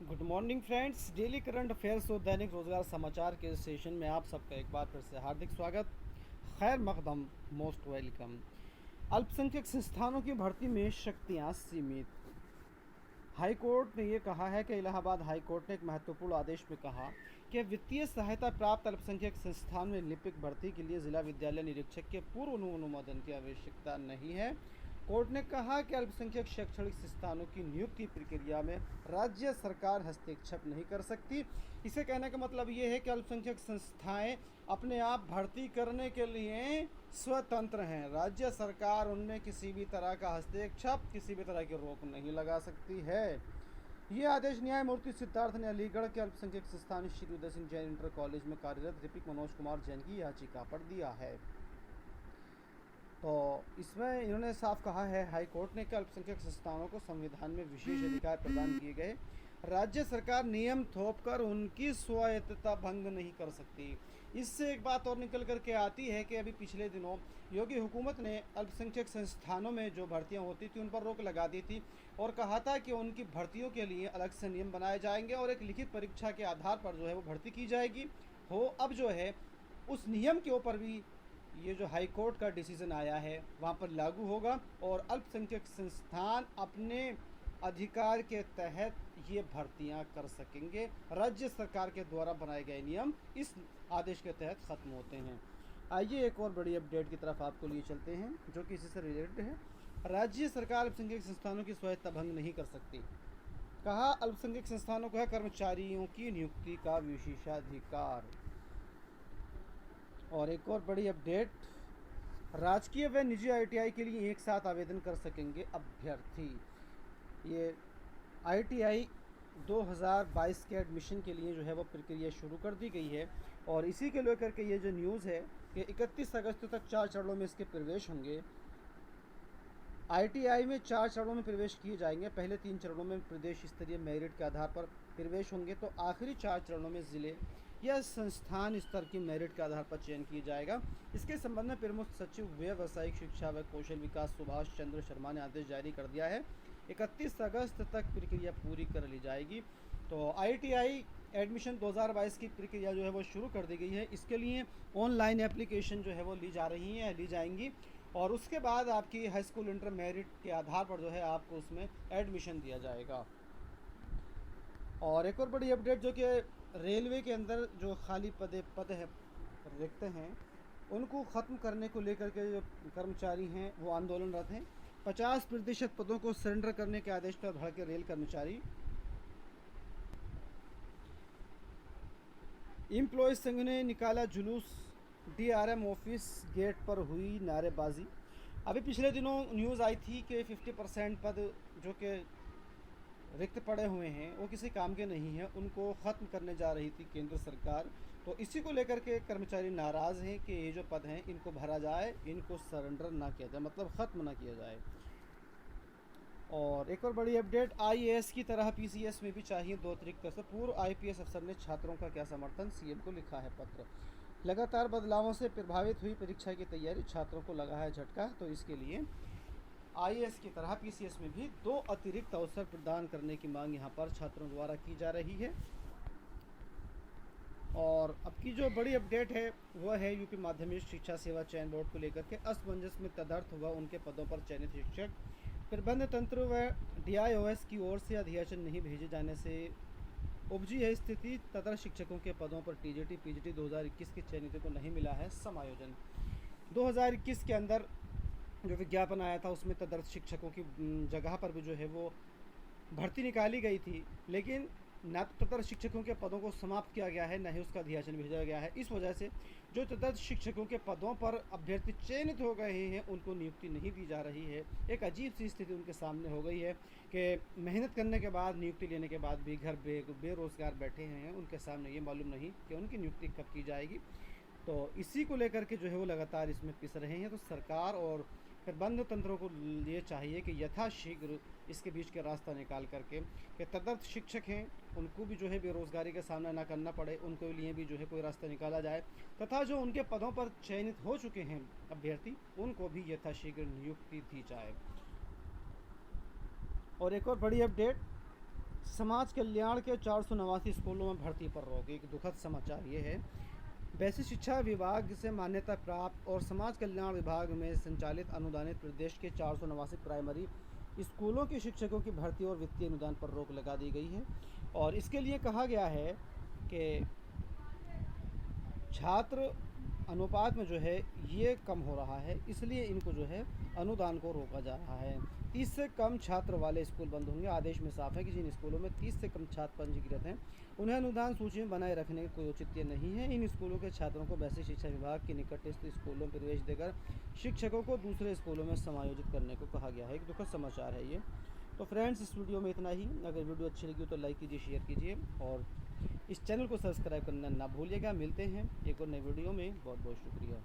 Good morning friends. Daily current affairs और दैनिक रोजगार समाचार के सेशन में आप सबका एक बार फिर से हार्दिक स्वागत, खैर मकदम, मोस्ट वेलकम। अल्पसंख्यक संस्थानों की भर्ती में शक्तियां सीमित। हाई कोर्ट ने यह कहा है कि इलाहाबाद हाई कोर्ट ने एक महत्वपूर्ण आदेश में कहा कि वित्तीय सहायता प्राप्त अल्पसंख्यक संस्थान में लिपिक भर्ती के लिए जिला विद्यालय निरीक्षक के पूर्व अनुमोदन की आवश्यकता नहीं है। कोर्ट ने कहा कि अल्पसंख्यक शैक्षणिक संस्थानों की नियुक्ति प्रक्रिया में राज्य सरकार हस्तक्षेप नहीं कर सकती। इसे कहने का मतलब ये है कि अल्पसंख्यक संस्थाएं अपने आप भर्ती करने के लिए स्वतंत्र हैं। राज्य सरकार उनमें किसी भी तरह का हस्तक्षेप, किसी भी तरह की रोक नहीं लगा सकती है। ये आदेश न्यायमूर्ति सिद्धार्थ ने अलीगढ़ के अल्पसंख्यक संस्थान श्री उदय सिंह जैन इंटर कॉलेज में कार्यरत लिपिक मनोज कुमार जैन की याचिका पर दिया है। तो इसमें इन्होंने साफ कहा है हाई कोर्ट ने कि अल्पसंख्यक संस्थानों को संविधान में विशेष अधिकार प्रदान किए गए, राज्य सरकार नियम थोपकर उनकी स्वायत्तता भंग नहीं कर सकती। इससे एक बात और निकल करके आती है कि अभी पिछले दिनों योगी हुकूमत ने अल्पसंख्यक संस्थानों में जो भर्तियां होती थी उन पर रोक लगा दी थी और कहा था कि उनकी भर्तियों के लिए अलग से नियम बनाए जाएंगे और एक लिखित परीक्षा के आधार पर जो है वो भर्ती की जाएगी। अब जो है उस नियम के ऊपर भी ये जो हाई कोर्ट का डिसीजन आया है वहाँ पर लागू होगा और अल्पसंख्यक संस्थान अपने अधिकार के तहत ये भर्तियां कर सकेंगे। राज्य सरकार के द्वारा बनाए गए नियम इस आदेश के तहत ख़त्म होते हैं। आइए एक और बड़ी अपडेट की तरफ आपको लिए चलते हैं जो कि इसी से रिलेटेड है। राज्य सरकार अल्पसंख्यक संस्थानों की स्वायत्तता भंग नहीं कर सकती। कहा अल्पसंख्यक संस्थानों को है कर्मचारियों की नियुक्ति का विशेषाधिकार। और एक और बड़ी अपडेट, राजकीय व निजी आईटीआई के लिए एक साथ आवेदन कर सकेंगे अभ्यर्थी। ये आईटीआई 2022 के एडमिशन के लिए जो है वो प्रक्रिया शुरू कर दी गई है और इसी के लेकर के ये जो न्यूज़ है कि 31 अगस्त तक 4 चरणों में इसके प्रवेश होंगे। आईटीआई में 4 चरणों में प्रवेश किए जाएंगे। पहले 3 चरणों में प्रदेश स्तरीय मेरिट के आधार पर प्रवेश होंगे तो आखिरी 4 चरणों में ज़िले या संस्थान स्तर की मेरिट के आधार पर चयन किया जाएगा। इसके संबंध में प्रमुख सचिव व्यावसायिक शिक्षा व कौशल विकास सुभाष चंद्र शर्मा ने आदेश जारी कर दिया है। 31 अगस्त तक प्रक्रिया पूरी कर ली जाएगी। तो आईटीआई एडमिशन 2022 की प्रक्रिया जो है वो शुरू कर दी गई है। इसके लिए ऑनलाइन एप्लीकेशन जो है वो ली जाएंगी और उसके बाद आपकी हाई स्कूल इंटर मेरिट के आधार पर जो है आपको उसमें एडमिशन दिया जाएगा। और एक और बड़ी अपडेट जो कि रेलवे के अंदर जो खाली पद है रिक्त हैं उनको ख़त्म करने को लेकर के जो कर्मचारी हैं वो आंदोलनरत हैं। 50% पदों को सरेंडर करने के आदेश पर भड़के रेल कर्मचारी। एम्प्लॉयज़ संघ ने निकाला जुलूस, डीआरएम ऑफिस गेट पर हुई नारेबाजी। अभी पिछले दिनों न्यूज़ आई थी कि 50% पद जो कि रिक्त पड़े हुए हैं वो किसी काम के नहीं हैं, उनको ख़त्म करने जा रही थी केंद्र सरकार। तो इसी को लेकर के कर्मचारी नाराज़ हैं कि ये जो पद हैं इनको भरा जाए, इनको सरेंडर ना किया जाए, मतलब ख़त्म ना किया जाए। और एक और बड़ी अपडेट, आईएएस की तरह पीसीएस में भी चाहिए 2 अतिरिक्त अफसर। पूर्व आईपीएस अफसर ने छात्रों का क्या समर्थन, सीएम को लिखा है पत्र। लगातार बदलावों से प्रभावित हुई परीक्षा की तैयारी, छात्रों को लगा है झटका। तो इसके लिए आईएएस की तरह पीसीएस में भी 2 अतिरिक्त अवसर प्रदान करने की मांग यहाँ पर छात्रों द्वारा की जा रही है। और अब की जो बड़ी अपडेट है वह है यूपी माध्यमिक शिक्षा सेवा चयन बोर्ड को लेकर के असमंजस में तदर्थ हुआ उनके पदों पर चयनित शिक्षक। प्रबंध तंत्र व डीआईओएस की ओर से अधियाचन नहीं भेजे जाने से उपजी है स्थिति। तदर्थ शिक्षकों के पदों पर टीजीटी पीजीटी 2021 के चयनितों को नहीं मिला है समायोजन। 2021 के अंदर जो विज्ञापन आया था उसमें तदर्थ शिक्षकों की जगह पर भी जो है वो भर्ती निकाली गई थी, लेकिन ना तो तदर्थ शिक्षकों के पदों को समाप्त किया गया है, न ही उसका अधियाचन भेजा गया है। इस वजह से जो तदर्थ शिक्षकों के पदों पर अभ्यर्थी चयनित हो गए हैं उनको नियुक्ति नहीं दी जा रही है। एक अजीब सी स्थिति उनके सामने हो गई है कि मेहनत करने के बाद, नियुक्ति लेने के बाद भी घर बेरोज़गार बैठे हैं, उनके सामने ये मालूम नहीं कि उनकी नियुक्ति कब की जाएगी। तो इसी को लेकर के जो है वो लगातार इसमें पिस रहे हैं। तो सरकार और प्रबंध तंत्रों को ये चाहिए कि यथाशीघ्र इसके बीच का रास्ता निकाल करके कि तदर्थ शिक्षक हैं उनको भी जो है बेरोज़गारी का सामना ना करना पड़े, उनके लिए भी जो है कोई रास्ता निकाला जाए, तथा जो उनके पदों पर चयनित हो चुके हैं अभ्यर्थी उनको भी यथाशीघ्र नियुक्ति दी जाए। और एक और बड़ी अपडेट, समाज कल्याण के 489 स्कूलों में भर्ती पर रोक। एक दुखद समाचार ये है। वैसे शिक्षा विभाग से मान्यता प्राप्त और समाज कल्याण विभाग में संचालित अनुदानित प्रदेश के 489 प्राइमरी स्कूलों के शिक्षकों की भर्ती और वित्तीय अनुदान पर रोक लगा दी गई है। और इसके लिए कहा गया है कि छात्र अनुपात में जो है ये कम हो रहा है, इसलिए इनको जो है अनुदान को रोका जा रहा है। 30 से कम छात्र वाले स्कूल बंद होंगे। आदेश में साफ है कि जिन स्कूलों में 30 से कम छात्र पंजीकृत हैं उन्हें अनुदान सूची में बनाए रखने का कोई औचित्य नहीं है। इन स्कूलों के छात्रों को वैसे शिक्षा विभाग के निकटस्थ स्कूलों में प्रवेश देकर शिक्षकों को दूसरे स्कूलों में समायोजित करने को कहा गया है। एक दुखद समाचार है ये। तो फ्रेंड्स, इस वीडियो में इतना ही। अगर वीडियो अच्छी लगी हो तो लाइक कीजिए, शेयर कीजिए और इस चैनल को सब्सक्राइब करना ना भूलिएगा। मिलते हैं एक और नई वीडियो में। बहुत बहुत शुक्रिया।